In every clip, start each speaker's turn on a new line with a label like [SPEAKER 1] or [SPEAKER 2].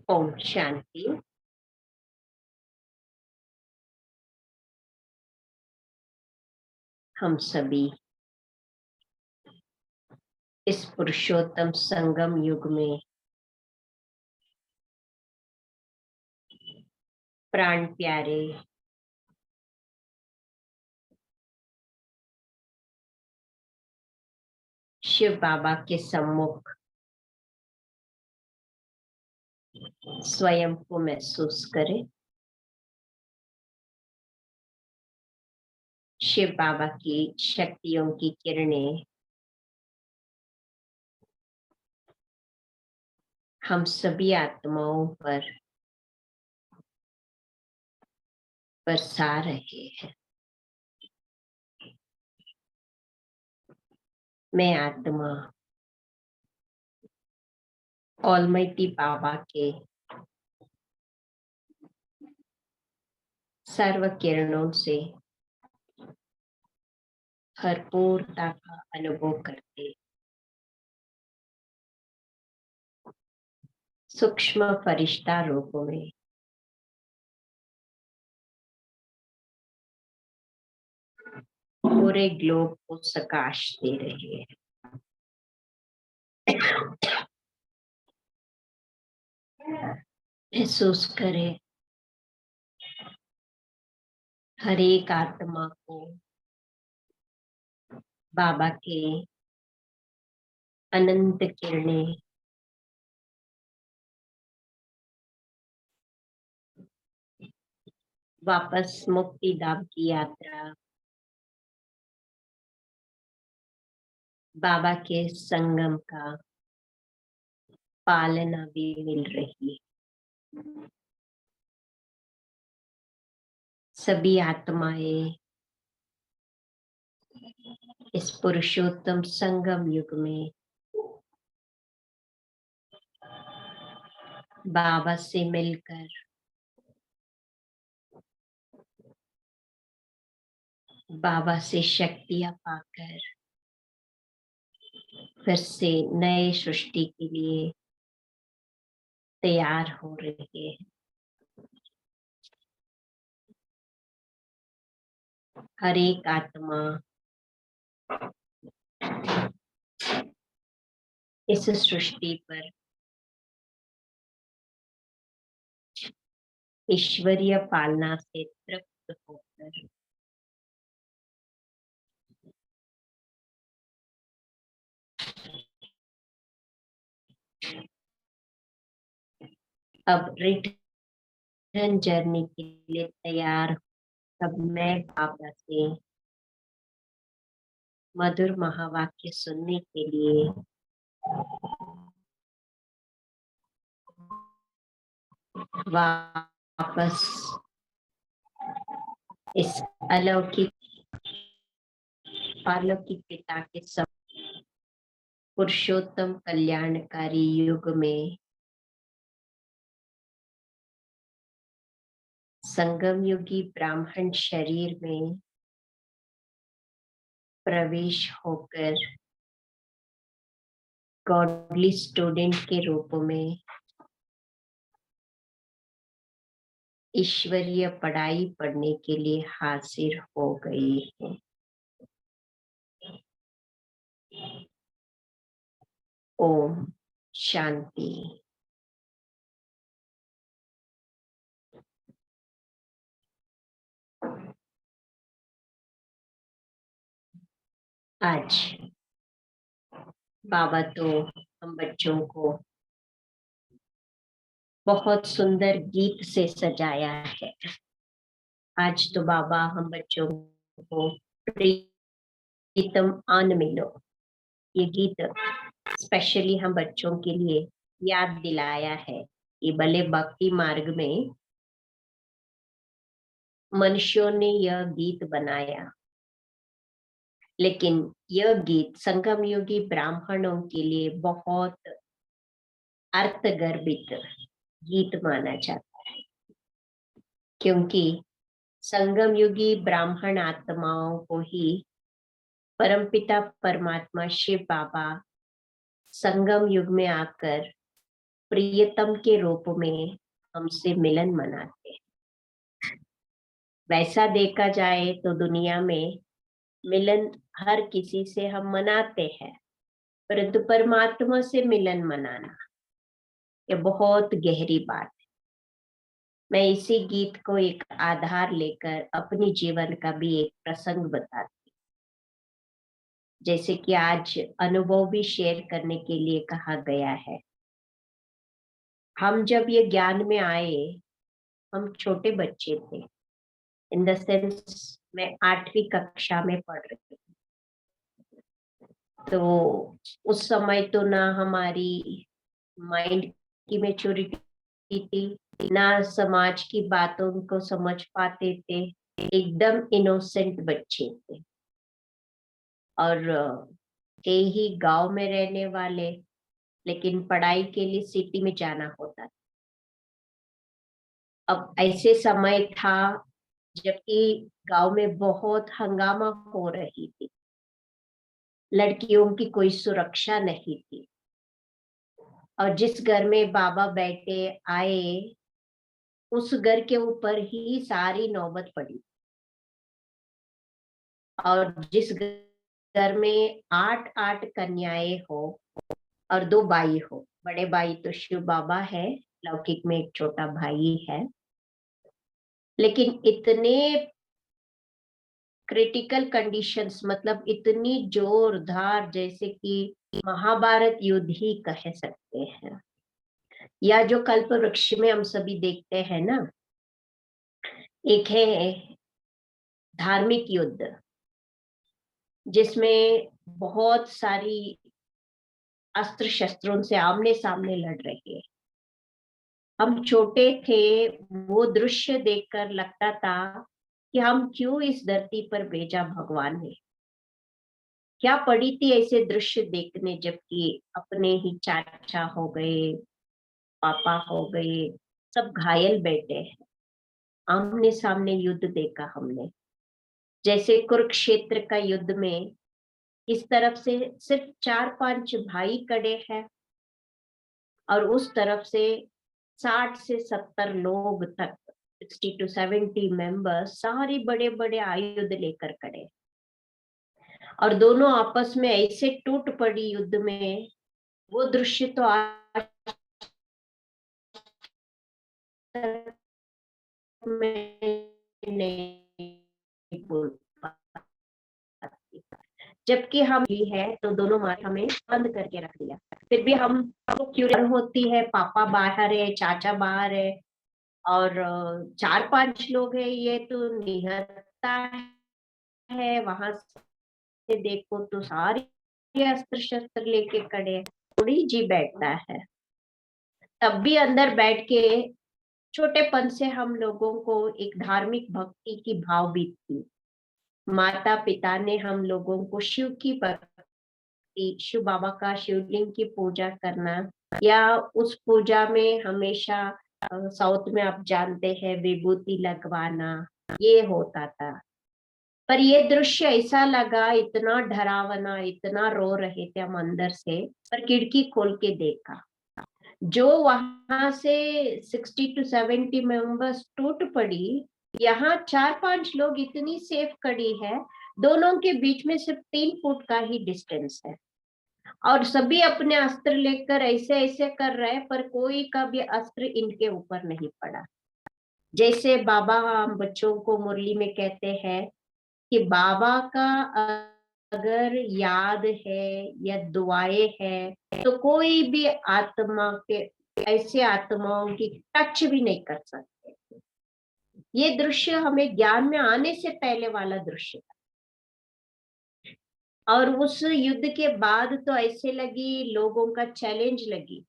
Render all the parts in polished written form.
[SPEAKER 1] ओम शांति। हम सभी इस पुरुषोत्तम संगम युग में प्राण प्यारे शिव बाबा के सम्मुख स्वयं को महसूस करें। शिव बाबा की शक्तियों की किरणें हम सभी आत्माओं पर बरसा रहे हैं। मैं आत्मा ऑलमाइटी बाबा के सर्व किरणों से भरपूरता का अनुभव करते सूक्ष्म फरिश्ता रूप में पूरे ग्लोब को प्रकाश दे रहे हैं। महसूस करें हर एक आत्मा को बाबा के अनंत किरणें वापस मुक्ति धाम की यात्रा बाबा के संगम का पालना भी मिल रही है। सभी आत्माएं इस पुरुषोत्तम संगम युग में बाबा से मिलकर बाबा से शक्तियां पाकर फिर से नए सृष्टि के लिए तैयार हो रहे हैं। हर एक आत्मा इस सृष्टि पर ईश्वरीय पालना से तृप्त होकर अब रिटर्न जर्नी के लिए तैयार। तब मैं बाबा से मधुर महावाक्य सुनने के लिए वापस इस अलौकिक पालौकिक पिता के सब पुरुषोत्तम कल्याणकारी युग में संगम युगी ब्राह्मण शरीर में प्रवेश होकर गॉडली स्टूडेंट के रूप में ईश्वरीय पढ़ाई पढ़ने के लिए हाजिर हो गई है। ओम शांति। आज बाबा तो हम बच्चों को बहुत सुंदर गीत से सजाया है। आज तो बाबा हम बच्चों को प्रीतम आन मिलो ये गीत स्पेशली हम बच्चों के लिए याद दिलाया है कि भले भक्ति मार्ग में मनुष्यों ने यह गीत बनाया, लेकिन यह गीत संगम योगी ब्राह्मणों के लिए बहुत अर्थगर्भित गीत माना जाता है, क्योंकि संगम युगी ब्राह्मण आत्माओं को ही परमपिता परमात्मा शिव बाबा संगम युग में आकर प्रियतम के रूप में हमसे मिलन मनाते हैं। वैसा देखा जाए तो दुनिया में मिलन हर किसी से हम मनाते हैं, परंतु परमात्मा से मिलन मनाना ये बहुत गहरी बात है। मैं इसी गीत को एक आधार लेकर अपनी जीवन का भी एक प्रसंग बताती, जैसे कि आज अनुभव भी शेयर करने के लिए कहा गया है। हम जब ये ज्ञान में आए, हम छोटे बच्चे थे। इन द सेंस मैं 8वीं कक्षा में पढ़ रही थी। तो उस समय तो ना हमारी माइंड की मैच्योरिटी थी, ना समाज की बातों को समझ पाते थे। एकदम इनोसेंट बच्चे थे और यही गांव में रहने वाले, लेकिन पढ़ाई के लिए सिटी में जाना होता था। अब ऐसे समय था जबकि गांव में बहुत हंगामा हो रही थी, लड़कियों की कोई सुरक्षा नहीं थी। और जिस घर में बाबा बैठे आए, उस घर के ऊपर ही सारी नौबत पड़ी। और जिस घर में 8-8 कन्याएं हो और 2 भाई हो, बड़े भाई तो शिव बाबा है, लौकिक में एक छोटा भाई है, लेकिन इतने क्रिटिकल कंडीशंस, मतलब इतनी जोरदार, जैसे कि महाभारत युद्ध ही कह सकते हैं, या जो कल्प वृक्ष में हम सभी देखते हैं ना, एक है धार्मिक युद्ध जिसमें बहुत सारी अस्त्र शस्त्रों से आमने सामने लड़ रहे हैं। हम छोटे थे, वो दृश्य देखकर लगता था कि हम क्यों इस धरती पर भेजा भगवान ने। क्या पड़ी थी ऐसे दृश्य देखने, जबकि अपने ही चाचा हो गए, पापा हो गए, सब घायल बैठे हैं। आमने सामने युद्ध देखा हमने, जैसे कुरुक्षेत्र का युद्ध में इस तरफ से सिर्फ 4-5 भाई खड़े हैं और उस तरफ से 60 से 70 लोग तक, 60 to 70 मेंबर्स, सारे बड़े बड़े आयुध लेकर खड़े, और दोनों आपस में ऐसे टूट पड़ी युद्ध में। वो दृश्य तो आज तक मैं नहीं भूल पाती। जबकि हम ही है तो दोनों माँ हमें बंद करके रख दिया, फिर भी हम क्यों होती है, पापा बाहर है, चाचा बाहर है, और 4-5 लोग है, ये तो निहत्था है। वहां से देखो तो सारे अस्त्र शस्त्र लेके खड़े हैं। थोड़ी जी बैठता है, तब भी अंदर बैठ के छोटेपन से हम लोगों को एक धार्मिक भक्ति की भाव भी थी। माता पिता ने हम लोगों को शिव की भक्ति, शिव बाबा का शिवलिंग की पूजा करना, या उस पूजा में हमेशा साउथ में आप जानते हैं विभूति लगवाना, ये होता था। पर ये दृश्य ऐसा लगा, इतना डरावना, इतना रो रहे थे हम अंदर से, पर खिड़की खोल के देखा, जो वहां से 60 to 70 मेंबर्स टूट पड़ी, यहाँ 4-5 लोग इतनी सेफ खड़ी है। दोनों के बीच में सिर्फ 3 फुट का ही डिस्टेंस है, और सभी अपने अस्त्र लेकर ऐसे ऐसे कर रहे हैं, पर कोई का भी अस्त्र इनके ऊपर नहीं पड़ा। जैसे बाबा हम बच्चों को मुरली में कहते हैं कि बाबा का अगर याद है या दुआएं है, तो कोई भी आत्मा के, ऐसे आत्माओं की टच भी नहीं कर सकते। ये दृश्य हमें ज्ञान में आने से पहले वाला दृश्य था। और उस युद्ध के बाद तो ऐसे लगी, लोगों का चैलेंज लगी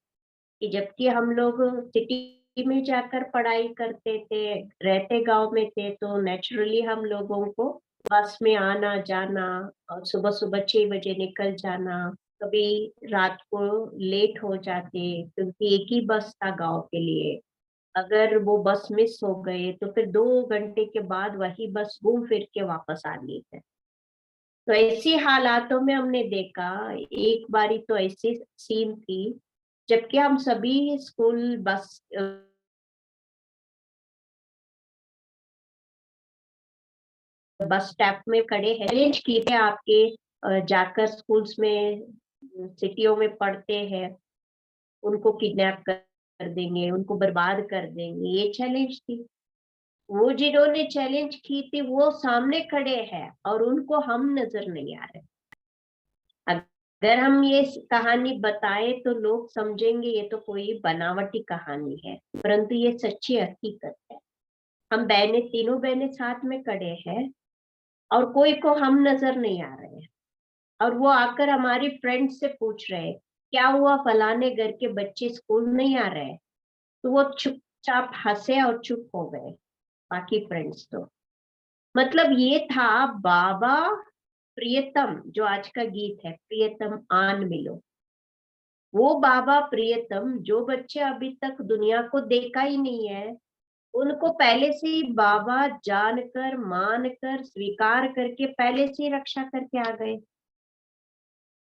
[SPEAKER 1] कि जबकि हम लोग सिटी में जाकर पढ़ाई करते थे, रहते गांव में थे, तो नेचुरली हम लोगों को बस में आना जाना, और सुबह सुबह 6 बजे निकल जाना, कभी रात को लेट हो जाते क्योंकि एक ही बस था गांव के लिए। अगर वो बस मिस हो गए तो फिर 2 घंटे के बाद वही बस घूम फिर के वापस आनी है। तो ऐसी हालातों में हमने देखा, एक बारी तो ऐसी सीन थी जबकि हम सभी स्कूल बस स्टॉप में खड़े हैं, चैलेंज किए थे आपके जाकर स्कूल्स में, सिटियों में पढ़ते हैं, उनको किडनैप कर देंगे, उनको बर्बाद कर देंगे, ये चैलेंज थी। वो जिन्होंने चैलेंज की थी वो सामने खड़े हैं और उनको हम नजर नहीं आ रहे। अगर हम ये कहानी बताए तो लोग समझेंगे ये तो कोई बनावटी कहानी है, परंतु ये सच्ची हकीकत है। हम बहनें, तीनों बहनें साथ में खड़े हैं और कोई को हम नजर नहीं आ रहे हैं, और वो आकर हमारी फ्रेंड से पूछ रहे हैं क्या हुआ, फलाने घर के बच्चे स्कूल नहीं आ रहे, तो वो चुपचाप हंसे और चुप हो गए बाकी फ्रेंड्स तो। मतलब ये था बाबा प्रियतम, जो आज का गीत है, प्रियतम आन मिलो। वो बाबा प्रियतम जो बच्चे अभी तक दुनिया को देखा ही नहीं है, उनको पहले से ही बाबा जानकर, मानकर, स्वीकार करके पहले से ही रक्षा करके आ गए।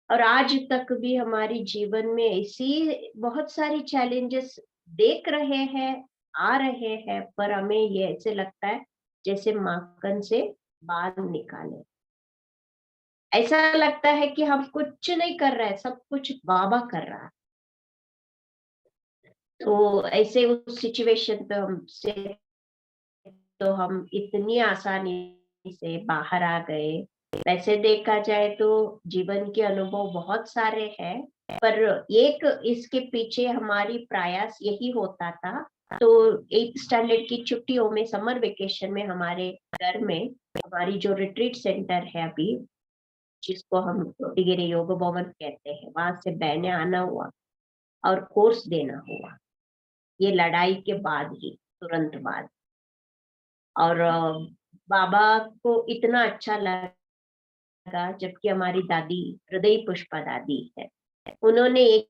[SPEAKER 1] और आज तक भी हमारी जीवन में ऐसी बहुत सारी चैलेंजेस देख रहे हैं, आ रहे हैं, पर हमें ये ऐसे लगता है जैसे माखन से बाल निकाले। ऐसा लगता है कि हम कुछ नहीं कर रहे हैं, सब कुछ बाबा कर रहा है। तो ऐसे उस सिचुएशन पे हमसे, तो हम इतनी आसानी से बाहर आ गए। वैसे देखा जाए तो जीवन के अनुभव बहुत सारे हैं, पर एक इसके पीछे हमारी प्रयास यही होता था। तो 8th स्टैंडर्ड की छुट्टियों में, समर वेकेशन में, हमारे घर में, हमारी जो रिट्रीट सेंटर है अभी, जिसको हम टिगिरी योग भवन कहते हैं, वहां से बहने आना हुआ और कोर्स देना हुआ, ये लड़ाई के बाद ही, तुरंत बाद। और बाबा को इतना अच्छा लगा, जबकि हमारी दादी, हृदय पुष्पा दादी है, उन्होंने एक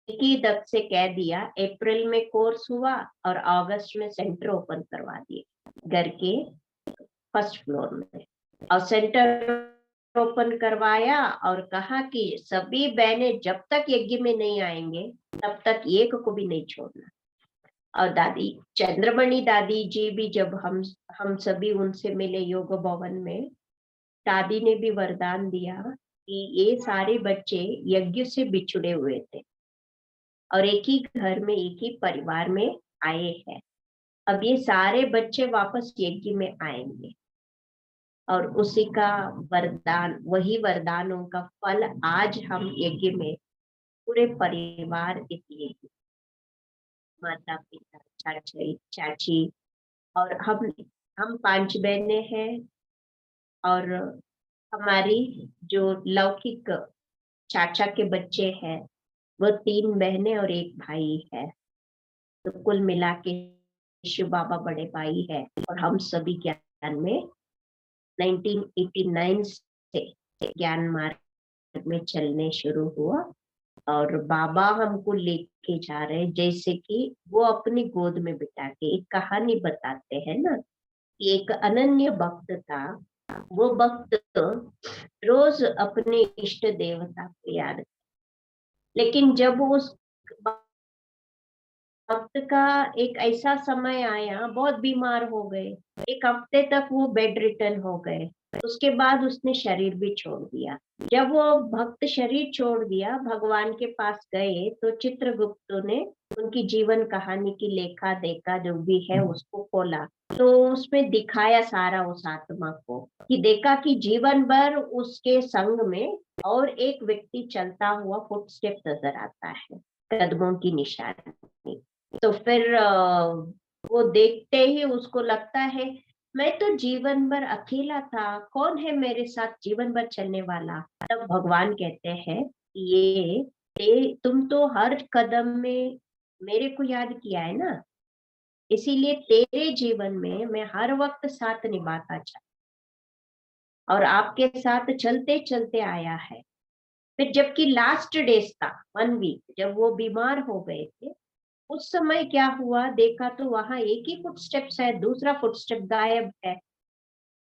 [SPEAKER 1] ही दब से कह दिया, अप्रैल में कोर्स हुआ और अगस्त में सेंटर ओपन करवा दिए घर के फर्स्ट फ्लोर में। और सेंटर ओपन करवाया और कहा कि सभी बहनें जब तक यज्ञ में नहीं आएंगे तब तक एक को भी नहीं छोड़ना। और दादी चंद्रमणि दादी जी भी, जब हम सभी उनसे मिले योग भवन में, दादी ने भी वरदान दिया कि ये सारे बच्चे यज्ञ से बिछुड़े हुए थे और एक ही घर में, एक ही परिवार में आए हैं। अब ये सारे बच्चे वापस यज्ञ में आएंगे, और उसी का वरदान, वही वरदानों का फल आज हम यज्ञ में पूरे परिवार इस यज्ञ, माता पिता, चाची चाची, और हम 5 बहनें हैं, और हमारी जो लौकिक चाचा के बच्चे हैं वो 3 बहनें और 1 भाई है। तो कुल मिला के शिव बाबा बड़े भाई है, और हम सभी ज्ञान में 1989 से ज्ञान मार्ग में चलने शुरू हुआ। और बाबा हमको लेके जा रहे हैं जैसे कि वो अपनी गोद में बिठा के। एक कहानी बताते हैं ना कि एक अनन्य भक्त था, वो भक्त रोज अपने इष्ट देवता को याद, लेकिन जब उस वक्त का एक ऐसा समय आया, बहुत बीमार हो गए, 1 हफ्ते तक वो बेड रिटर्न हो गए। उसके बाद उसने शरीर भी छोड़ दिया। जब वो भक्त शरीर छोड़ दिया, भगवान के पास गए तो चित्रगुप्त ने उनकी जीवन कहानी की लेखा देखा, जो भी है उसको खोला, तो उसमें दिखाया सारा उस आत्मा को, कि देखा कि जीवन भर उसके संग में और एक व्यक्ति चलता हुआ फुटस्टेप नजर आता है, कदमों की निशानी। तो फिर वो देखते ही उसको लगता है मैं तो जीवन भर अकेला था, कौन है मेरे साथ जीवन भर चलने वाला। तब भगवान कहते हैं तुम तो हर कदम में मेरे को याद किया है ना, इसीलिए तेरे जीवन में मैं हर वक्त साथ निभाता चला और आपके साथ चलते चलते आया है। फिर जबकि लास्ट डेज था, 1 वीक, जब वो बीमार हो गए थे, उस समय क्या हुआ, देखा तो वहां एक ही फुटस्टेप्स है, दूसरा फुटस्टेप गायब है।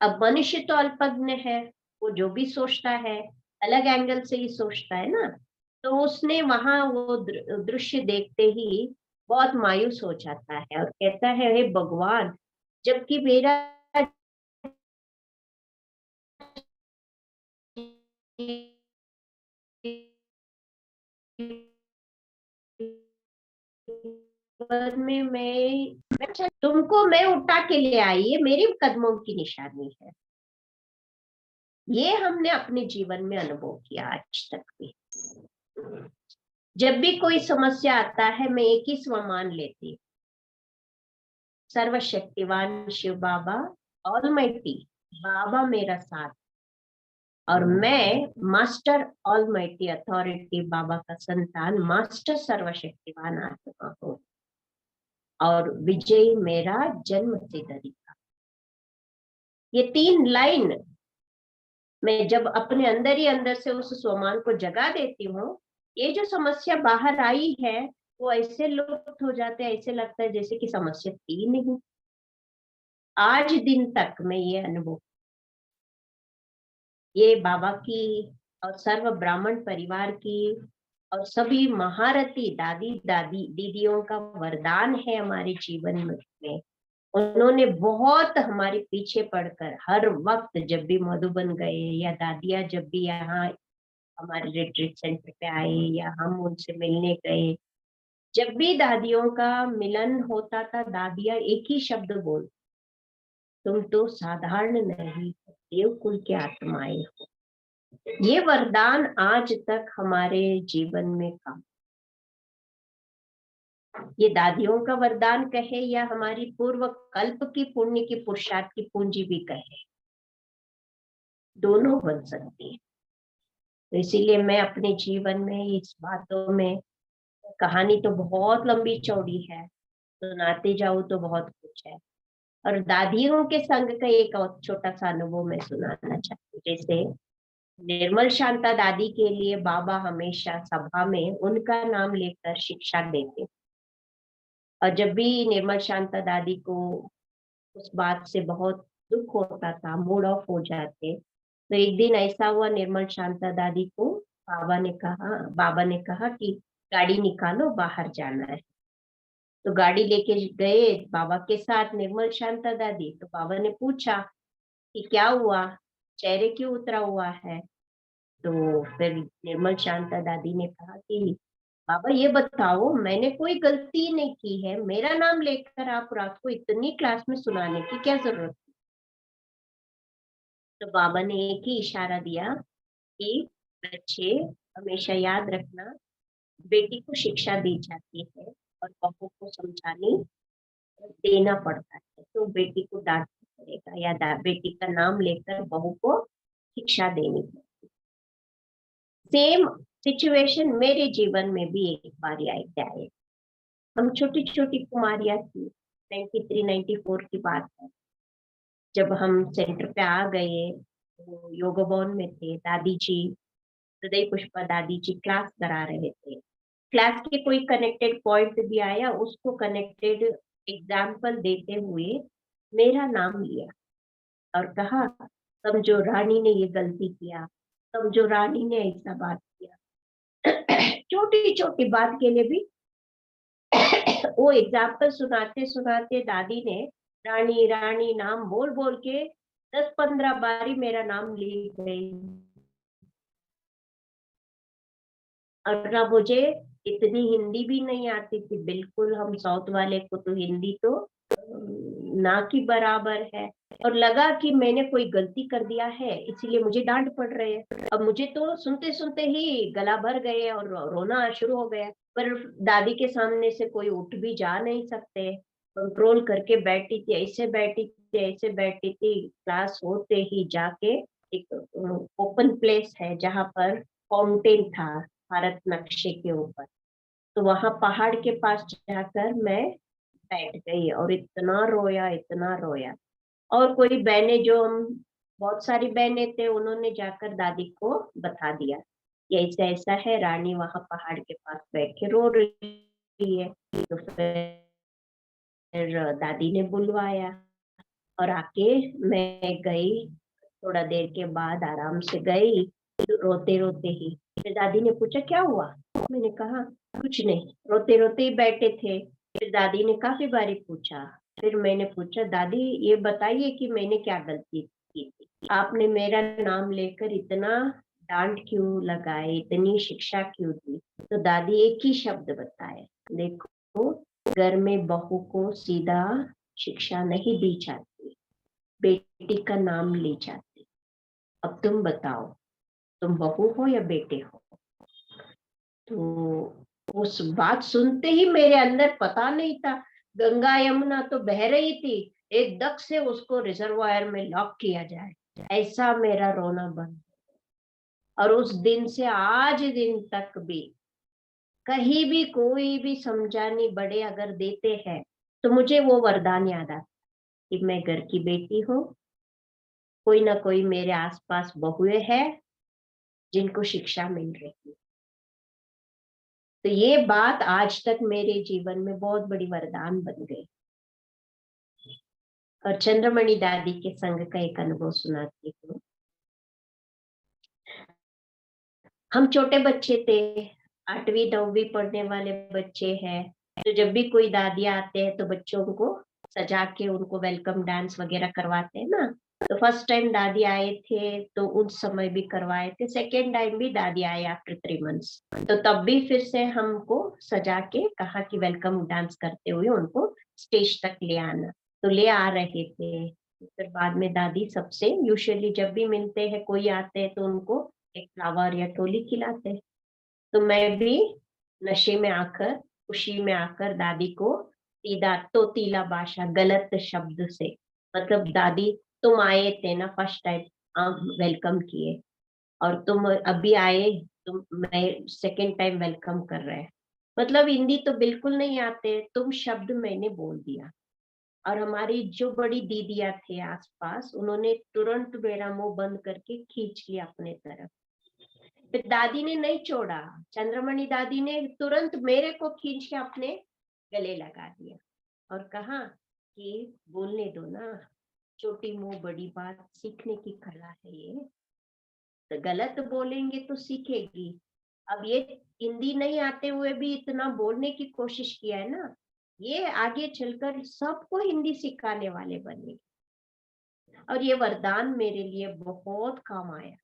[SPEAKER 1] अब मनुष्य तो अल्पज्ञ है, वो जो भी सोचता है अलग एंगल से ही सोचता है ना। तो उसने वहां वो दृश्य देखते ही बहुत मायूस हो जाता है और कहता है, हे भगवान, जबकि मेरा जीवन में तुमको मैं उठा के ले आई, ये मेरे कदमों की निशानी है। ये हमने अपने जीवन में अनुभव किया आज तक भी। जब भी कोई समस्या आता है, मैं एक ही स्व मान लेती, सर्वशक्तिवान शिव बाबा, ऑलमाइटी बाबा मेरा साथ, और मैं मास्टर ऑलमाइटी अथॉरिटी बाबा का संतान, मास्टर सर्वशक्तिवान आत्मा हूँ, और विजय मेरा जन्म सिद्ध अधिकार। ये 3 लाइन मैं जब अपने अंदर ही अंदर से उस स्वमान को जगा देती हूँ, ये जो समस्या बाहर आई है वो ऐसे लुप्त हो जाते हैं, ऐसे लगता है जैसे कि समस्या थी नहीं। आज दिन तक मैं ये अनुभव, ये बाबा की और सर्व ब्राह्मण परिवार की और सभी महारथी दादी दादी दीदियों का वरदान है हमारे जीवन में। उन्होंने बहुत हमारे पीछे पड़कर हर वक्त, जब भी मधुबन गए या दादियाँ जब भी यहाँ हमारे रिट्रीट सेंटर पे आए या हम उनसे मिलने गए, जब भी दादियों का मिलन होता था, दादियाँ एक ही शब्द बोल, तुम तो साधारण नहीं हो, देवकुल के आत्माएं हो। ये वरदान आज तक हमारे जीवन में काम, ये दादियों का वरदान कहे या हमारी पूर्व कल्प की पुण्य की पुरुषार्थ की पूंजी भी कहे, दोनों बन सकती है। तो इसीलिए मैं अपने जीवन में इस बातों में, कहानी तो बहुत लंबी चौड़ी है, सुनाते जाऊं तो बहुत कुछ है। और दादियों के संग का एक और छोटा सा अनुभव मैं सुनाना चाहती हूँ। जैसे निर्मल शांता दादी के लिए बाबा हमेशा सभा में उनका नाम लेकर शिक्षा देते, और जब भी निर्मल शांता दादी को उस बात से बहुत दुख होता था, मूड ऑफ हो जाते, तो एक दिन ऐसा हुआ, निर्मल शांता दादी को बाबा ने कहा कि गाड़ी निकालो, बाहर जाना है। तो गाड़ी लेके गए बाबा के साथ निर्मल शांता दादी। तो बाबा ने पूछा कि क्या हुआ, चेहरे क्यों उतरा हुआ है। तो फिर निर्मल शांता दादी ने कहा कि बाबा ये बताओ, मैंने कोई गलती नहीं की है, मेरा नाम लेकर आप रात को इतनी क्लास में सुनाने की क्या जरूरत। तो बाबा ने एक ही इशारा दिया कि बच्चे, हमेशा याद रखना, बेटी को शिक्षा दी जाती है और बहू को समझाने देना पड़ता है, तो बेटी को डांटना पड़ेगा या बेटी का नाम लेकर बहू को शिक्षा देनी पड़ेगी। सेम सिचुएशन मेरे जीवन में भी एक बार आए। हम छोटी छोटी कुमारियां थी, 93 94 की बात है, जब हम सेंटर पे आ गए तो योग भवन में थे। दादी जी, हृदय पुष्पा दादी जी क्लास करा रहे थे। क्लास के कोई कनेक्टेड पॉइंट भी आया, उसको कनेक्टेड एग्जाम्पल देते हुए मेरा नाम लिया और कहा, समझो रानी ने ये गलती किया, समझो रानी ने ऐसा बात किया। छोटी छोटी बात के लिए भी वो एग्जाम्पल सुनाते सुनाते दादी ने रानी रानी नाम बोल बोल के 10 15 बारी मेरा नाम ले गई। और ना मुझे इतनी हिंदी भी नहीं आती थी बिल्कुल, हम साउथ वाले को तो हिंदी तो ना की बराबर है। और लगा कि मैंने कोई गलती कर दिया है, इसीलिए मुझे डांट पड़ रही है। अब मुझे तो सुनते सुनते ही गला भर गए और रोना शुरू हो गया। पर दादी के सामने से कोई उठ भी जा नहीं सकते, कंट्रोल करके बैठी थी, ऐसे बैठी थी, ऐसे बैठी थी। क्लास होते ही जाके एक ओपन प्लेस है जहाँ पर फाउंटेन था, भारत नक्शे के ऊपर, तो वहां पहाड़ के पास जाकर मैं बैठ गई और इतना रोया, इतना रोया। और कोई बहनें, जो हम बहुत सारी बहनें थे, उन्होंने जाकर दादी को बता दिया कि ऐसा ऐसा है, रानी वहां पहाड़ के पास बैठ के रो रही है। तो फिर दादी ने बुलवाया और आके मैं गई, थोड़ा देर के बाद आराम से गई, रोते रोते ही। फिर दादी ने पूछा क्या हुआ? मैंने कहा कुछ नहीं, रोते रोते ही बैठे थे। फिर दादी ने काफी बारी पूछा। फिर मैंने पूछा दादी ये बताइए कि मैंने क्या गलती की थी, आपने मेरा नाम लेकर इतना डांट क्यों लगाए, इतनी शिक्षा क्यों दी? तो दादी एक ही शब्द बताए, देखो घर में बहू को सीधा शिक्षा नहीं दी जाती, बेटी का नाम ली जाती। अब तुम बताओ, तुम बहू हो या बेटे हो? तो उस बात सुनते ही मेरे अंदर पता नहीं था, गंगा यमुना तो बह रही थी, एकदम से उसको रिजर्वायर में लॉक किया जाए, ऐसा मेरा रोना बंद। और उस दिन से आज दिन तक भी कहीं भी कोई भी समझाने बड़े अगर देते हैं तो मुझे वो वरदान याद आता कि मैं घर की बेटी हूँ, कोई ना कोई मेरे आसपास बहुएं हैं जिनको शिक्षा मिल रही है। तो ये बात आज तक मेरे जीवन में बहुत बड़ी वरदान बन गई। और चंद्रमणि दादी के संग का एक अनुभव सुनाती हूँ। हम छोटे बच्चे थे, 8वीं 9वीं पढ़ने वाले बच्चे हैं। तो जब भी कोई दादी आते हैं तो बच्चों को सजा के उनको वेलकम डांस वगैरह करवाते हैं ना। तो फर्स्ट टाइम दादी आए थे तो उस समय भी करवाए थे, सेकेंड टाइम भी दादी आए आफ्टर 3 मंथ्स। तो तब भी फिर से हमको सजा के कहा कि वेलकम डांस करते हुए उनको स्टेज तक ले आना। तो ले आ रहे थे। फिर बाद में दादी सबसे यूजुअली जब भी मिलते हैं कोई आते हैं तो उनको एक फ्लावर या टोली खिलाते। तो मैं भी नशे में आकर, खुशी में आकर दादी को सीधा तोतीला भाषा गलत शब्द से, मतलब दादी तुम आए थे ना फर्स्ट टाइम, वेलकम किए, और तुम अभी आए, तुम मैं सेकंड टाइम वेलकम कर रहे हैं, मतलब हिंदी तो बिल्कुल नहीं आते, तुम शब्द मैंने बोल दिया। और हमारी जो बड़ी दीदियां थे आसपास, उन्होंने तुरंत मेरा मुंह बंद करके खींच लिया अपने तरफ। फिर दादी ने नहीं छोड़ा, चंद्रमणि दादी ने तुरंत मेरे को खींच के अपने गले लगा दिया और कहा कि बोलने दो ना, छोटी मुंह बड़ी बात, सीखने की कला है ये, तो गलत बोलेंगे तो सीखेगी। अब ये हिंदी नहीं आते हुए भी इतना बोलने की कोशिश किया है ना, ये आगे चलकर सबको हिंदी सिखाने वाले बनेगी। और ये वरदान मेरे लिए बहुत काम आया।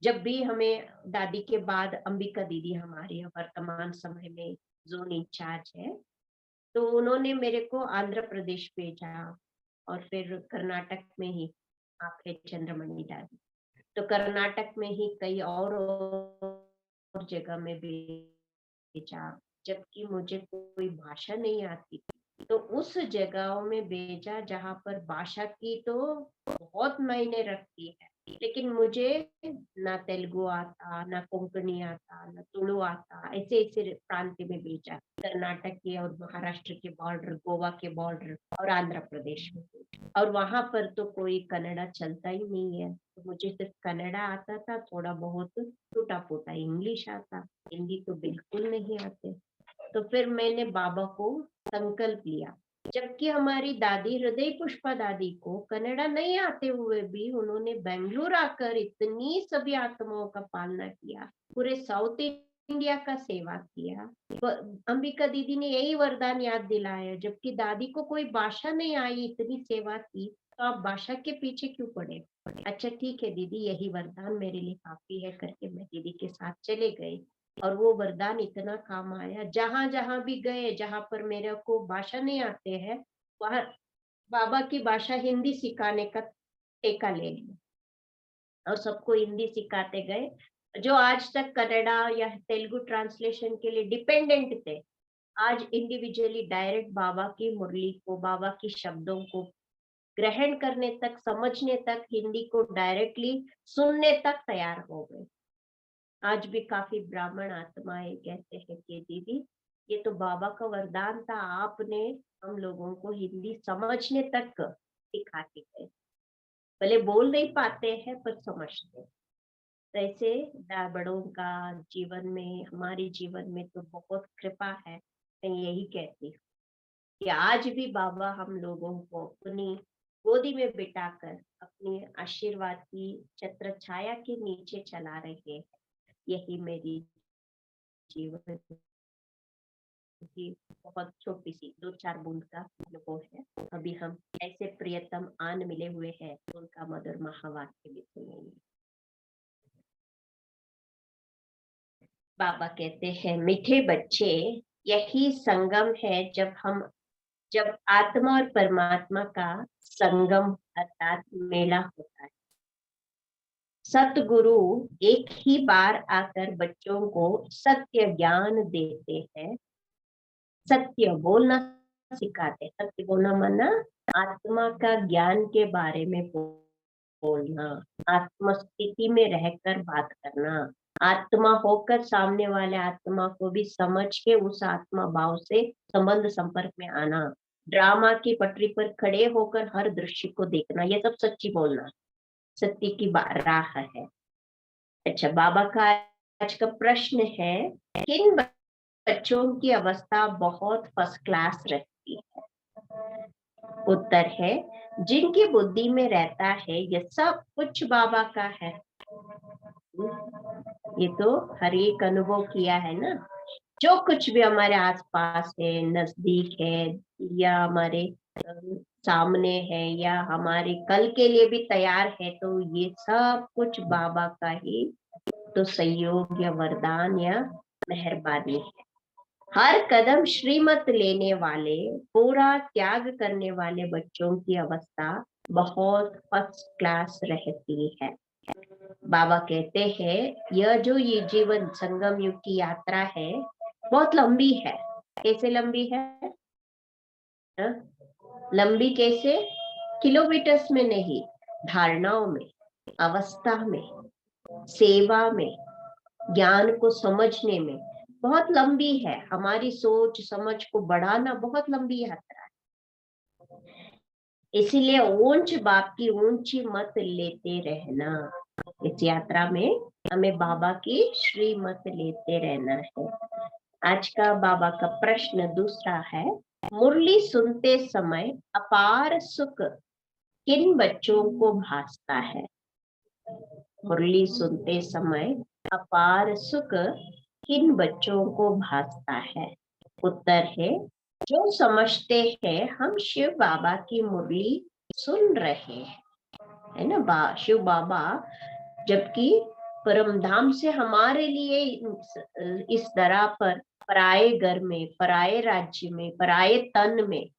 [SPEAKER 1] जब भी हमें दादी के बाद अंबिका दीदी हमारी वर्तमान समय में जोन इंचार्ज है, तो उन्होंने मेरे को आंध्र प्रदेश भेजा और फिर कर्नाटक में ही आप है चंद्रमणि दादी, तो कर्नाटक में ही कई और जगह में भेजा, जबकि मुझे कोई भाषा नहीं आती थी। तो उस जगहों में भेजा जहाँ पर भाषा की तो बहुत मायने रखती है, लेकिन मुझे ना तेलुगु आता, ना कोंकणी आता, ना तुलु आता, ऐसे ऐसे प्रांत में भेजा, कर्नाटक के और महाराष्ट्र के बॉर्डर, गोवा के बॉर्डर और आंध्र प्रदेश में। और वहां पर तो कोई कन्नड़ा चलता ही नहीं है, तो मुझे सिर्फ कन्नड़ा आता था, थोड़ा बहुत टूटा फूटा इंग्लिश आता, हिंदी तो बिल्कुल नहीं आते। तो फिर मैंने बाबा को संकल्प लिया, जबकि हमारी दादी हृदय पुष्पा दादी को कन्नड़ा नहीं आते हुए भी उन्होंने बेंगलुरु आकर इतनी सभी आत्माओं का पालना किया, पूरे साउथ इंडिया का सेवा किया। अंबिका दीदी ने यही वरदान याद दिलाया, जबकि दादी को कोई भाषा नहीं आई, इतनी सेवा की, तो आप भाषा के पीछे क्यों पड़े? अच्छा ठीक है दीदी, यही वरदान मेरे लिए काफी है करके मैं दीदी के साथ चले गए। और वो वरदान इतना काम आया, जहां जहां भी गए, जहां पर मेरे को भाषा नहीं आते हैं, वहां बाबा की भाषा हिंदी सिखाने का टेका ले लिया और सबको हिंदी सिखाते गए। जो आज तक कन्नड़ा या तेलुगु ट्रांसलेशन के लिए डिपेंडेंट थे, आज इंडिविजुअली डायरेक्ट बाबा की मुरली को, बाबा की शब्दों को ग्रहण करने तक, समझने तक, हिंदी को डायरेक्टली सुनने तक तैयार हो गए। आज भी काफी ब्राह्मण आत्माएं कहते हैं कि दीदी ये तो बाबा का वरदान था, आपने हम लोगों को हिंदी समझने तक सिखा के गए, भले बोल नहीं पाते हैं पर समझते हैं। तो ऐसे बड़ों का जीवन में, हमारे जीवन में तो बहुत कृपा है। मैं यही कहती हूँ कि आज भी बाबा हम लोगों को अपनी गोदी में बिठाकर अपनी आशीर्वाद की छत्र छाया के नीचे चला रहे हैं। यही मेरी जीवन की बहुत छोटी सी 2-4 बूंद का अनुभव है। अभी हम ऐसे प्रियतम आन मिले हुए हैं, उनका मधुर महावाक्य भी सुनेंगे। बाबा कहते हैं, मीठे बच्चे, यही संगम है जब आत्मा और परमात्मा का संगम अर्थात मेला होता है। सतगुरु एक ही बार आकर बच्चों को सत्य ज्ञान देते हैं, सत्य बोलना सिखाते। सत्य बोलना माना आत्मा का ज्ञान के बारे में बोलना, आत्म स्थिति में रहकर बात करना, आत्मा होकर सामने वाले आत्मा को भी समझ के उस आत्मा भाव से संबंध संपर्क में आना, ड्रामा की पटरी पर खड़े होकर हर दृश्य को देखना, ये सब सच्ची बोलना, सत्य की राह है। अच्छा, बाबा का आज का प्रश्न है, किन बच्चों की अवस्था बहुत फर्स्ट क्लास रहती है? उत्तर है, जिनकी बुद्धि में रहता है ये सब कुछ बाबा का है। ये तो हर एक अनुभव किया है ना, जो कुछ भी हमारे आसपास है, नजदीक है या हमारे सामने है या हमारे कल के लिए भी तैयार है, तो ये सब कुछ बाबा का ही तो सहयोग या वरदान या मेहरबानी है। हर कदम श्रीमत लेने वाले, पूरा त्याग करने वाले बच्चों की अवस्था बहुत फर्स्ट क्लास रहती है। बाबा कहते हैं, ये जीवन संगम युग की यात्रा है, बहुत लंबी है। कैसे लंबी है? हा? लंबी कैसे? किलोमीटर्स में नहीं, धारणाओं में, अवस्था में, सेवा में, ज्ञान को समझने में बहुत लंबी है। हमारी सोच समझ को बढ़ाना बहुत लंबी यात्रा है। इसीलिए ऊंच बाप की ऊंची मत लेते रहना। इस यात्रा में हमें बाबा की श्रीमत लेते रहना है। आज का बाबा का प्रश्न दूसरा है, मुरली सुनते समय अपार सुख किन बच्चों को भासता है? मुरली सुनते समय अपार सुख किन बच्चों को भासता है? उत्तर है, जो समझते हैं हम शिव बाबा की मुरली सुन रहे हैं, है ना। शिव बाबा जबकि परम धाम से हमारे लिए इस तरह पर पराये घर में, पराये राज्य में, पराये तन में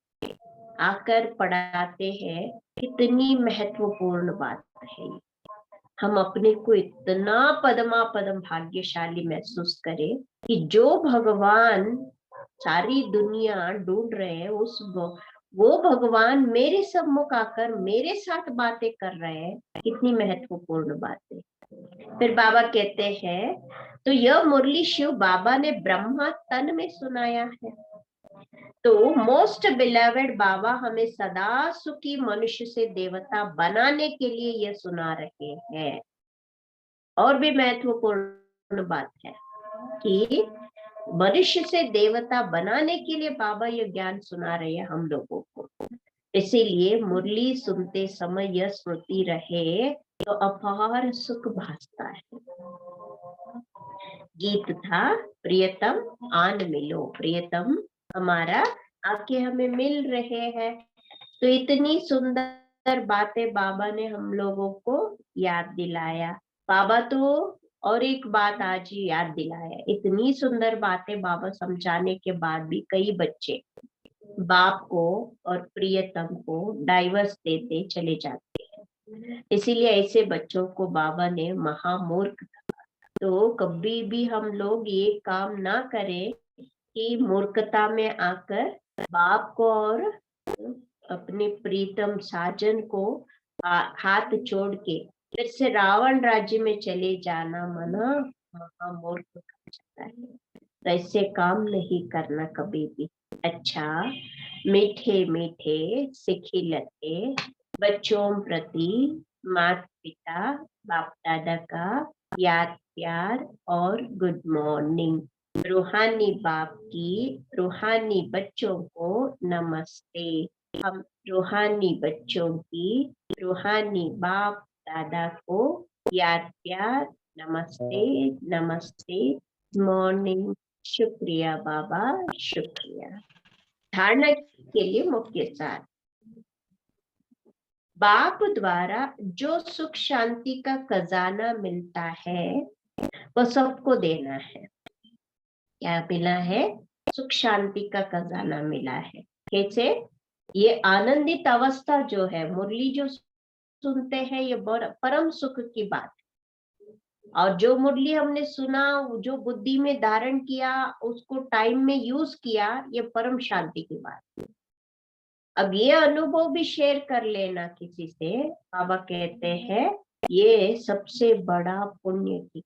[SPEAKER 1] आकर पढ़ाते हैं, कितनी महत्वपूर्ण बात है। हम अपने को इतना पदमा पदम भाग्यशाली महसूस करें कि जो भगवान सारी दुनिया ढूंढ रहे हैं, वो भगवान मेरे सम्मुख आकर मेरे साथ बातें कर रहे हैं, कितनी महत्वपूर्ण बात है। फिर बाबा कहते हैं, तो यह मुरली शिव बाबा ने ब्रह्मा तन में सुनाया है। तो मोस्ट बिलवेड बाबा हमें सदा सुखी मनुष्य से देवता बनाने के लिए यह सुना रहे हैं। और भी महत्वपूर्ण बात है कि मनुष्य से देवता बनाने के लिए बाबा ये ज्ञान सुना रहे हैं हम लोगों को। इसीलिए मुरली सुनते समय यह स्मृति रहे तो अपार सुख भासता है। गीत था, प्रियतम आन मिलो, प्रियतम हमारा आके हमें मिल रहे हैं। तो इतनी सुंदर बातें बाबा ने हम लोगों को याद दिलाया। बाबा तो और एक बात आज ही याद दिलाया, इतनी सुंदर बातें बाबा समझाने के बाद भी कई बच्चे बाप को और प्रियतम को डाइवर्स देते चले जाते हैं। इसीलिए ऐसे बच्चों को बाबा ने महामूर्ख कहा। तो कभी भी हम लोग ये काम ना करें कि मूर्खता में आकर बाप को और अपने प्रीतम साजन को हाथ छोड़ के फिर से रावण राज्य में चले जाना मना महामूर्ख कहा जाता है। तो ऐसे काम नहीं करना कभी भी। अच्छा, मीठे मीठे सिखिलते बच्चों प्रति माता पिता बाप दादा का याद प्यार और गुड मॉर्निंग। रूहानी बाप की रूहानी बच्चों को नमस्ते। हम रूहानी बच्चों की रूहानी बाप दादा को प्यार प्यार, नमस्ते नमस्ते, मॉर्निंग, शुक्रिया बाबा, शुक्रिया। धारणा के लिए मुख्य सार, बाप द्वारा जो सुख शांति का खजाना मिलता है वो सबको देना है। क्या मिला है? सुख शांति का खजाना मिला है। कैसे? ये आनंदित अवस्था जो है, मुरली जो सुनते हैं, ये परम सुख की बात है। और जो मुरली हमने सुना, जो बुद्धि में धारण किया, उसको टाइम में यूज किया, ये परम शांति की बात है। अब ये अनुभव भी शेयर कर लेना किसी से, बाबा कहते हैं ये सबसे बड़ा पुण्य की।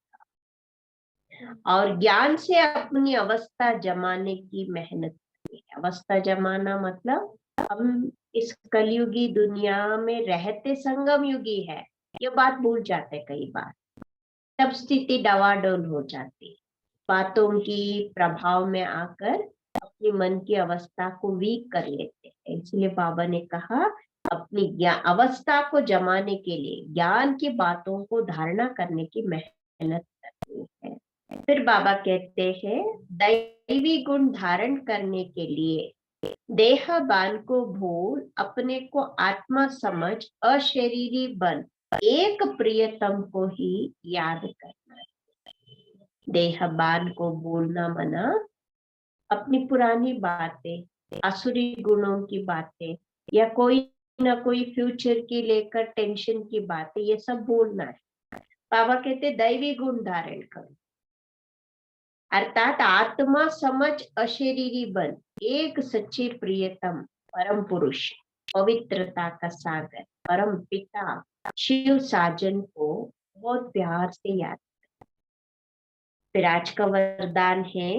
[SPEAKER 1] और ज्ञान से अपनी अवस्था जमाने की मेहनत करनी है। अवस्था जमाना मतलब हम इस कलयुगी दुनिया में रहते संगम युगी है, ये बात भूल जाते कई बार। तब स्थिति डवाडोल हो जाती, बातों की प्रभाव में आकर अपनी मन की अवस्था को वीक कर लेते हैं। इसलिए बाबा ने कहा अपनी ज्ञान अवस्था को जमाने के लिए ज्ञान की बातों को धारणा करने की मेहनत करनी है। फिर बाबा कहते हैं दैवी गुण धारण करने के लिए देह बान को भूल अपने को आत्मा समझ अशरीरी बन एक प्रियतम को ही याद करना। देह बान को भूलना मना अपनी पुरानी बातें, आसुरी गुणों की बातें, या कोई ना कोई फ्यूचर की लेकर टेंशन की बातें, ये सब भूलना है। बाबा कहते दैवी गुण धारण करो, अर्थात आत्मा समझ अशरीरी बन एक सच्चे प्रियतम परम पुरुष, पवित्रता का सागर, परम पिता शिव साजन को बहुत प्यार से याद। फिर आज का वरदान है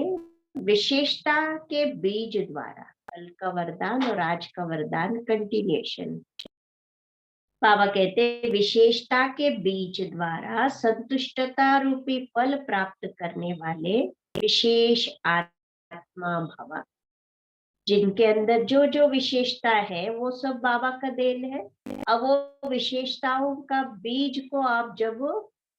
[SPEAKER 1] विशेषता के बीज द्वारा। कल का वरदान और आज का वरदान कंटिन्यूएशन। बाबा कहते हैं विशेषता के बीज द्वारा संतुष्टता रूपी फल प्राप्त करने वाले विशेष आत्मा भव। जिनके अंदर जो जो विशेषता है वो सब बाबा का देन है। अब वो विशेषताओं का बीज को आप जब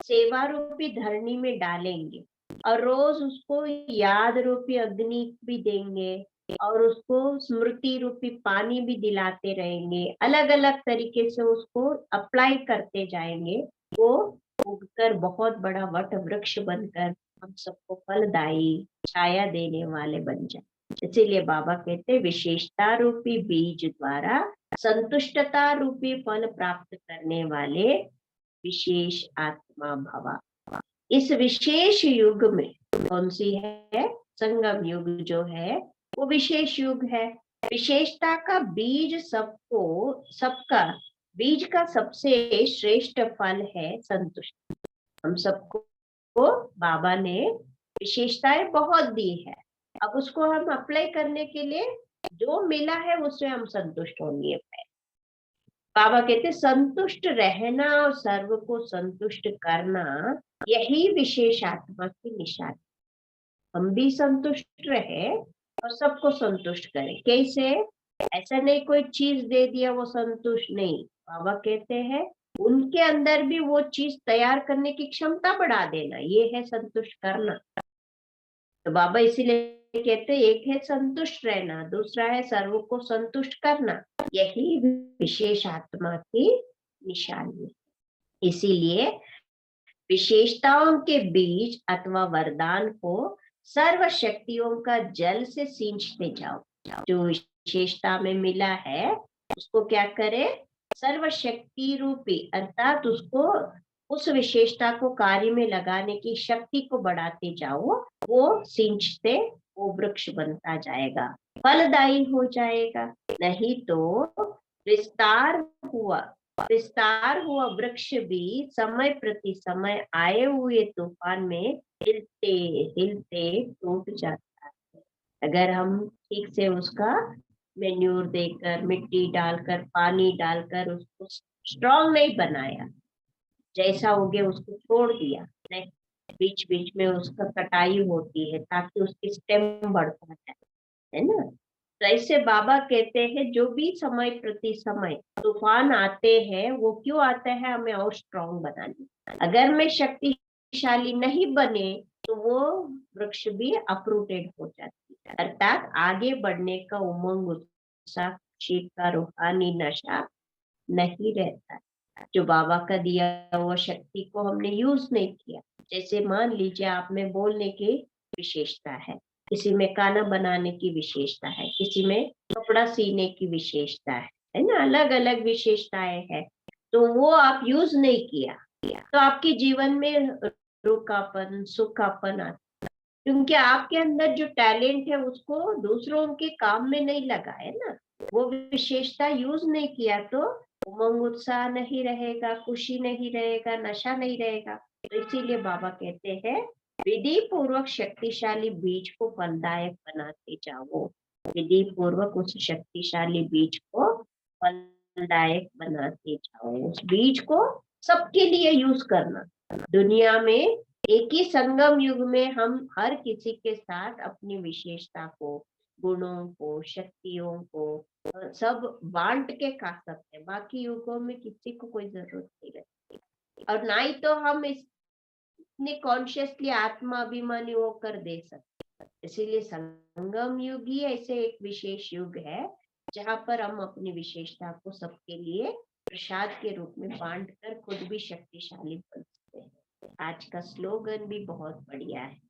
[SPEAKER 1] सेवा रूपी धरनी में डालेंगे और रोज उसको याद रूपी अग्नि भी देंगे और उसको स्मृति रूपी पानी भी दिलाते रहेंगे, अलग अलग तरीके से उसको अप्लाई करते जाएंगे, वो उगकर बहुत बड़ा वट वृक्ष बनकर हम सबको फलदायी छाया देने वाले बन जाए। इसीलिए बाबा कहते विशेषता रूपी बीज द्वारा संतुष्टता रूपी फल प्राप्त करने वाले विशेष आत्मा भवा। इस विशेष युग में कौन सी है? संगम युग जो है वो विशेष युग है। विशेषता का बीज सबका बीज का सबसे श्रेष्ठ फल है संतुष्टि। हम सबको बाबा ने विशेषताएं बहुत दी है, अब उसको हम अप्लाई करने के लिए जो मिला है उससे हम संतुष्ट होंगे। बाबा कहते संतुष्ट रहना और सर्व को संतुष्ट करना यही विशेष आत्मा की निशानी। हम भी संतुष्ट रहे और सबको संतुष्ट करें। कैसे? ऐसा नहीं कोई चीज दे दिया वो संतुष्ट नहीं। बाबा कहते हैं उनके अंदर भी वो चीज तैयार करने की क्षमता बढ़ा देना, ये है संतुष्ट करना। तो बाबा इसीलिए कहते एक है संतुष्ट रहना, दूसरा है सर्व को संतुष्ट करना, यही विशेष आत्मा की निशानी। इसीलिए विशेषताओं के बीज अथवा वरदान को सर्व शक्तियों का जल से सींचते जाओ। जो विशेषता में मिला है उसको क्या करे? सर्व शक्ति रूपी, अर्थात उसको उस विशेषता को कार्य में लगाने की शक्ति को बढ़ाते जाओ। वो सींचते वो वृक्ष बनता जाएगा, फलदायी हो जाएगा। नहीं तो विस्तार हुआ वृक्ष भी समय प्रति समय आए हुए तूफान में हिलते हिलते टूट जाता है। अगर हम ठीक से उसका मेन्यूर देकर, मिट्टी डालकर, पानी डालकर उसको स्ट्रॉन्ग नहीं बनाया, जैसा उगे उसको छोड़ दिया, नहीं, बीच बीच में उसका कटाई होती है ताकि उसकी स्टेम बढ़ता जाए, है ना। तो ऐसे बाबा कहते हैं जो भी समय प्रति समय तूफान आते हैं वो क्यों आते हैं? हमें और स्ट्रॉन्ग बनाने। अगर मैं शक्तिशाली नहीं बने तो वो वृक्ष भी अप्रूटेड हो जाती है, अर्थात आगे बढ़ने का उमंग, उत्साह, खुशी का रूहानी नशा नहीं रहता है। जो बाबा का दिया हुआ शक्ति को हमने यूज नहीं किया, जैसे मान लीजिए आप में बोलने की विशेषता है, किसी में खाना बनाने की विशेषता है, किसी में कपड़ा सीने की विशेषता है ना, अलग अलग विशेषताएं हैं। तो वो आप यूज नहीं किया तो आपके जीवन में रुकापन, सुखापन आता, क्योंकि आपके अंदर जो टैलेंट है उसको दूसरों के काम में नहीं लगा है ना, वो विशेषता यूज नहीं किया तो उमंग उत्साह नहीं रहेगा, खुशी नहीं रहेगा, नशा नहीं रहेगा। तो इसीलिए बाबा कहते हैं विधि पूर्वक शक्तिशाली बीज को फलदायक बनाते जाओ, विधि पूर्वक उस शक्तिशाली बीज को फलदायक बनाते जाओ, उस बीज को सबके लिए यूज करना। दुनिया में एक ही संगम युग में हम हर किसी के साथ अपनी विशेषता को, गुणों को, शक्तियों को सब बांट के खा सकते हैं। बाकी युगों में किसी को कोई जरूरत नहीं रहती, और ना ही तो हम इतने कॉन्शियसली आत्मा अभिमानी होकर दे सकते। इसीलिए संगम युग ही ऐसे एक विशेष युग है जहाँ पर हम अपनी विशेषता को सबके लिए प्रसाद के रूप में बांट कर खुद भी शक्तिशाली बन सकते हैं। आज का स्लोगन भी बहुत बढ़िया है,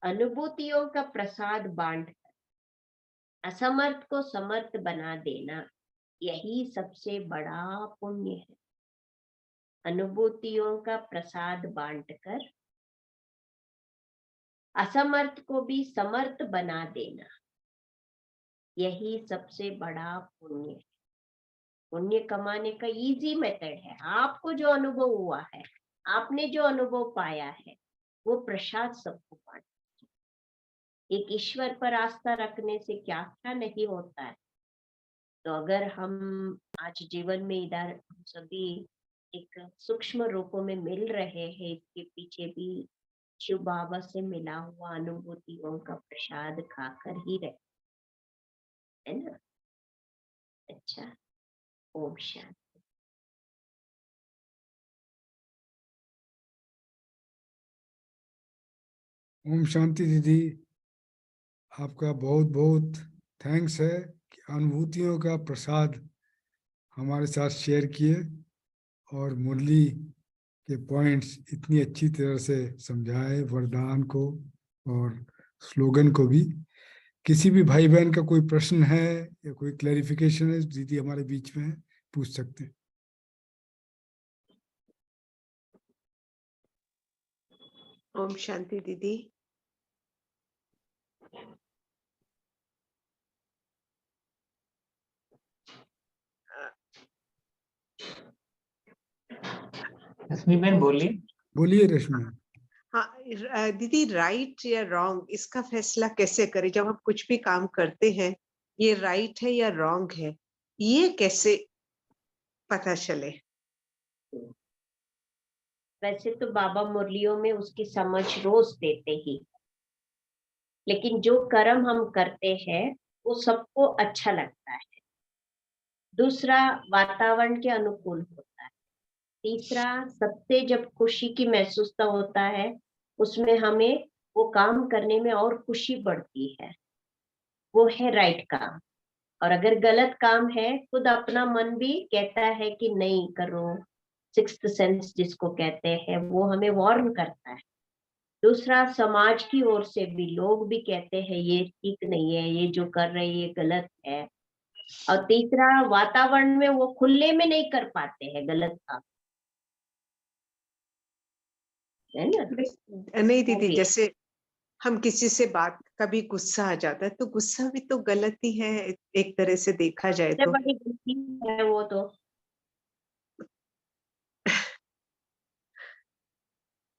[SPEAKER 1] अनुभूतियों का प्रसाद बांट कर असमर्थ को समर्थ बना देना, यही सबसे बड़ा पुण्य है। अनुभूतियों का प्रसाद बांटकर असमर्थ को भी समर्थ बना देना, यही सबसे बड़ा पुण्य है। पुण्य कमाने का इजी मेथड है, आपको जो अनुभव हुआ है, आपने जो अनुभव पाया है, वो प्रसाद सबको बांटना। एक ईश्वर पर आस्था रखने से क्या क्या नहीं होता है। तो अगर हम आज जीवन में इधर हम सभी एक सूक्ष्म रूपों में मिल रहे हैं, इसके पीछे भी शिव बाबा से मिला हुआ अनुभूतियों का प्रसाद खाकर ही रहे, है ना। अच्छा, ओम शांति।
[SPEAKER 2] ओम शांति दीदी, आपका बहुत बहुत थैंक्स है कि अनुभूतियों का प्रसाद हमारे साथ शेयर किए और मुरली के पॉइंट्स इतनी अच्छी तरह से समझाए, वरदान को और स्लोगन को भी। किसी भी भाई बहन का कोई प्रश्न है या कोई क्लैरिफिकेशन है, दीदी हमारे बीच में है, पूछ सकते हैं।
[SPEAKER 3] ओम शांति दीदी।
[SPEAKER 4] रश्मि बहन बोलिए।
[SPEAKER 2] बोलिए रश्मि।
[SPEAKER 3] हाँ दीदी, राइट या रॉन्ग इसका फैसला कैसे करें? जब हम कुछ भी काम करते हैं, ये राइट है या रॉन्ग है, ये कैसे पता चले?
[SPEAKER 1] वैसे तो बाबा मुरलियों में उसकी समझ रोज देते ही, लेकिन जो कर्म हम करते हैं वो सबको अच्छा लगता है। दूसरा, वातावरण के अनुकूल होता है। तीसरा, सबसे जब खुशी की महसूसता होता है, उसमें हमें वो काम करने में और खुशी बढ़ती है, वो है राइट काम। और अगर गलत काम है, खुद अपना मन भी कहता है कि नहीं करो, सिक्स्थ सेंस जिसको कहते हैं, वो हमें वार्न करता है। दूसरा, समाज की ओर से भी लोग भी कहते हैं ये ठीक नहीं है, ये जो कर रहे हैं ये गलत है। और तीसरा, वातावरण में वो खुले में नहीं कर पाते हैं गलत काम, है ना।
[SPEAKER 3] नहीं
[SPEAKER 1] वो
[SPEAKER 3] दीदी,
[SPEAKER 1] भी
[SPEAKER 3] जैसे हम किसी से बात, कभी गुस्सा आ जाता है, तो गुस्सा भी तो गलत ही है एक तरह से देखा जाए
[SPEAKER 1] सबसे
[SPEAKER 3] तो।
[SPEAKER 1] बड़ी गलती है वो तो।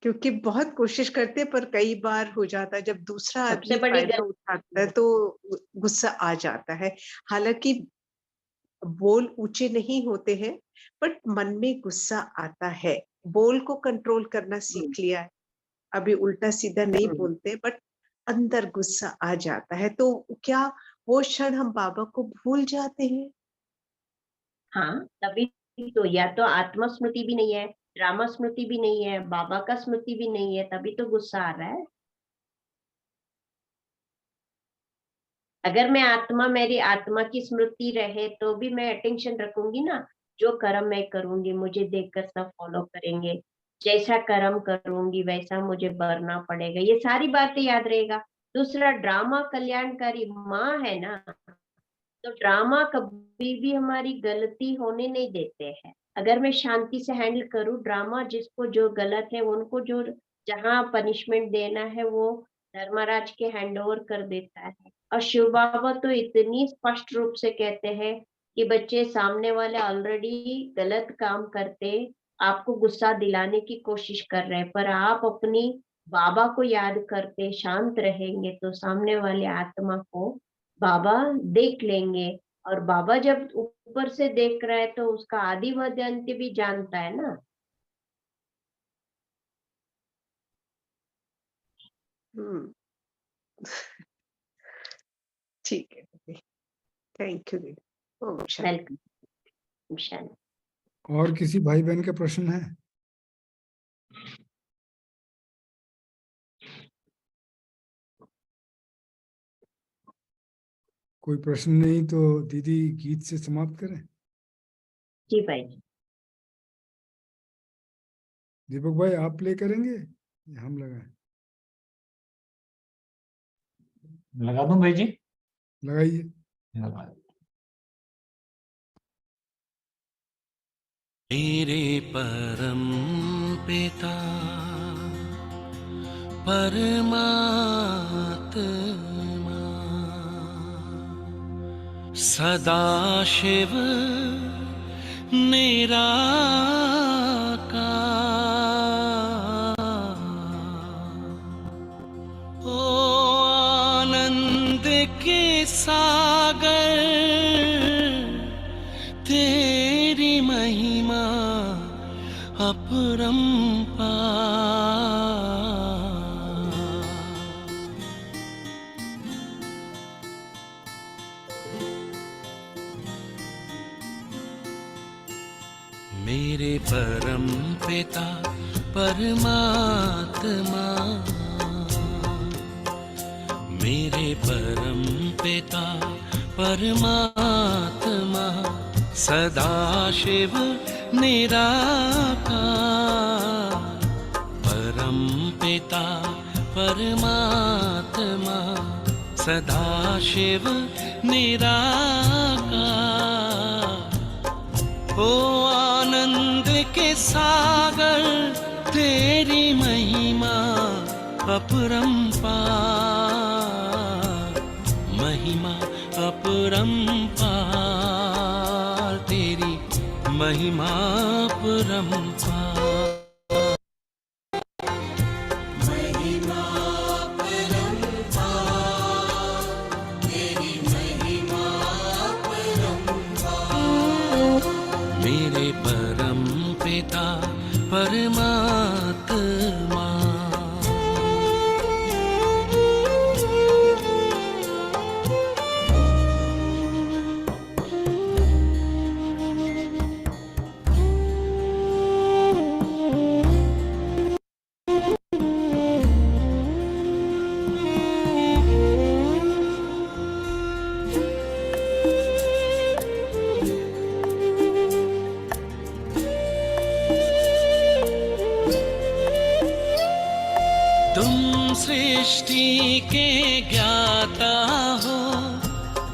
[SPEAKER 3] क्योंकि बहुत कोशिश करते हैं, पर कई बार हो जाता है जब दूसरा
[SPEAKER 1] सबसे
[SPEAKER 3] आदमी
[SPEAKER 1] बड़ी
[SPEAKER 3] फायदा उठाता है
[SPEAKER 1] गलती
[SPEAKER 3] तो गुस्सा आ जाता है। हालांकि बोल ऊंचे नहीं होते हैं, बट मन में गुस्सा आता है। बोल को कंट्रोल करना सीख लिया है, अभी उल्टा सीधा नहीं बोलते, बट अंदर गुस्सा आ जाता है। तो क्या वो क्षण हम बाबा को भूल जाते हैं?
[SPEAKER 1] हाँ, तभी तो, या तो आत्मस्मृति भी नहीं है, ड्रामा स्मृति भी नहीं है, बाबा का स्मृति भी नहीं है, तभी तो गुस्सा आ रहा है। अगर मैं आत्मा, मेरी आत्मा की स्मृति रहे तो भी मैं अटेंशन रखूंगी ना। जो कर्म मैं करूंगी मुझे देखकर सब फॉलो करेंगे, जैसा कर्म करूंगी वैसा मुझे भरना पड़ेगा, ये सारी बातें याद रहेगा। दूसरा, ड्रामा कल्याणकारी माँ है ना, तो ड्रामा कभी भी हमारी गलती होने नहीं देते हैं। अगर मैं शांति से हैंडल करूं ड्रामा, जिसको जो गलत है उनको जो जहां पनिशमेंट देना है वो धर्मराज के हैंड ओवर कर देता है। और शिव बाबा तो इतनी स्पष्ट रूप से कहते हैं कि बच्चे, सामने वाले ऑलरेडी गलत काम करते, आपको गुस्सा दिलाने की कोशिश कर रहे हैं, पर आप अपनी बाबा को याद करते शांत रहेंगे तो सामने वाले आत्मा को बाबा देख लेंगे। और बाबा जब ऊपर से देख रहा है तो उसका आदि मध्य अंत्य भी जानता है ना।
[SPEAKER 3] हम्म। ठीक है दीदी, थैंक यू दीदी। ओम शांति।
[SPEAKER 1] वेलकम।
[SPEAKER 2] और किसी भाई बहन का प्रश्न है? कोई प्रश्न नहीं तो दीदी गीत से समाप्त करें।
[SPEAKER 1] जी भाई।
[SPEAKER 2] दीपक भाई आप प्ले करेंगे या हम लगाएं?
[SPEAKER 4] लगा दूं भाई जी?
[SPEAKER 2] लगाइए।
[SPEAKER 4] लगा।
[SPEAKER 5] मेरे परम पिता परमात्मा सदाशिव निराकार, ओ आनंद के सागर, तेरी महिमा अपरंपार। मेरे परम पिता परमात्मा, मेरे परम पिता परमात्मा सदाशिव निराकार, परम पिता परमात्मा सदाशिव निराकार, ओ आनंद के सागर, तेरी महिमा अपरंपार, महिमा अपरंपार, तेरी महिमा अपरंपार। मेरे परम पिता परमात्मा। तुम सृष्टि के ज्ञाता हो,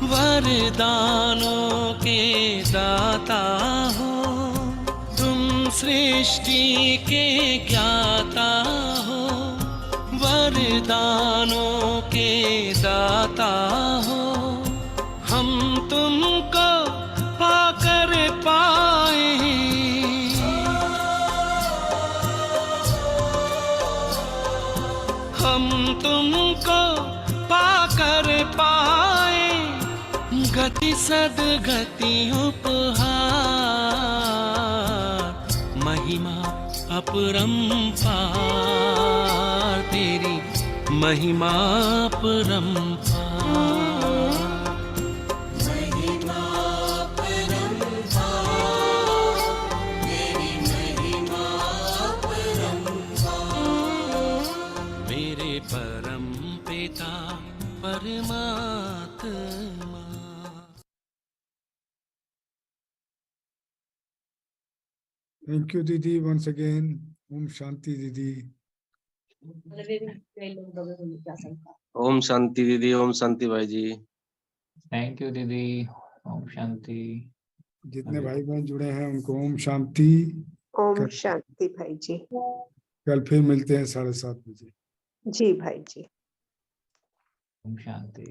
[SPEAKER 5] वरदानों के दाता हो। तुम सृष्टि के ज्ञाता हो, वरदानों के दाता हो। हम तुमको पाकर पाए, हम तुमको पाकर पाए, गति सदगति उपहार, महिमा अपरंपार, तेरी महिमा अपरंपार। महिमा अपरंपार, तेरी महिमा परम पिता परमात्मा।
[SPEAKER 2] थैंक यू दीदी वंस अगेन। ओम शांति दीदी।
[SPEAKER 6] ओम शांति दीदी, ओम शांति भाई जी।
[SPEAKER 4] थैंक यू दीदी। ओम शांति।
[SPEAKER 2] जितने भाई बहन जुड़े हैं उनको ओम शांति।
[SPEAKER 3] ओम शांति भाई जी।
[SPEAKER 2] कल फिर मिलते हैं 7:30 बजे।
[SPEAKER 3] जी भाई जी।
[SPEAKER 4] ओम शांति।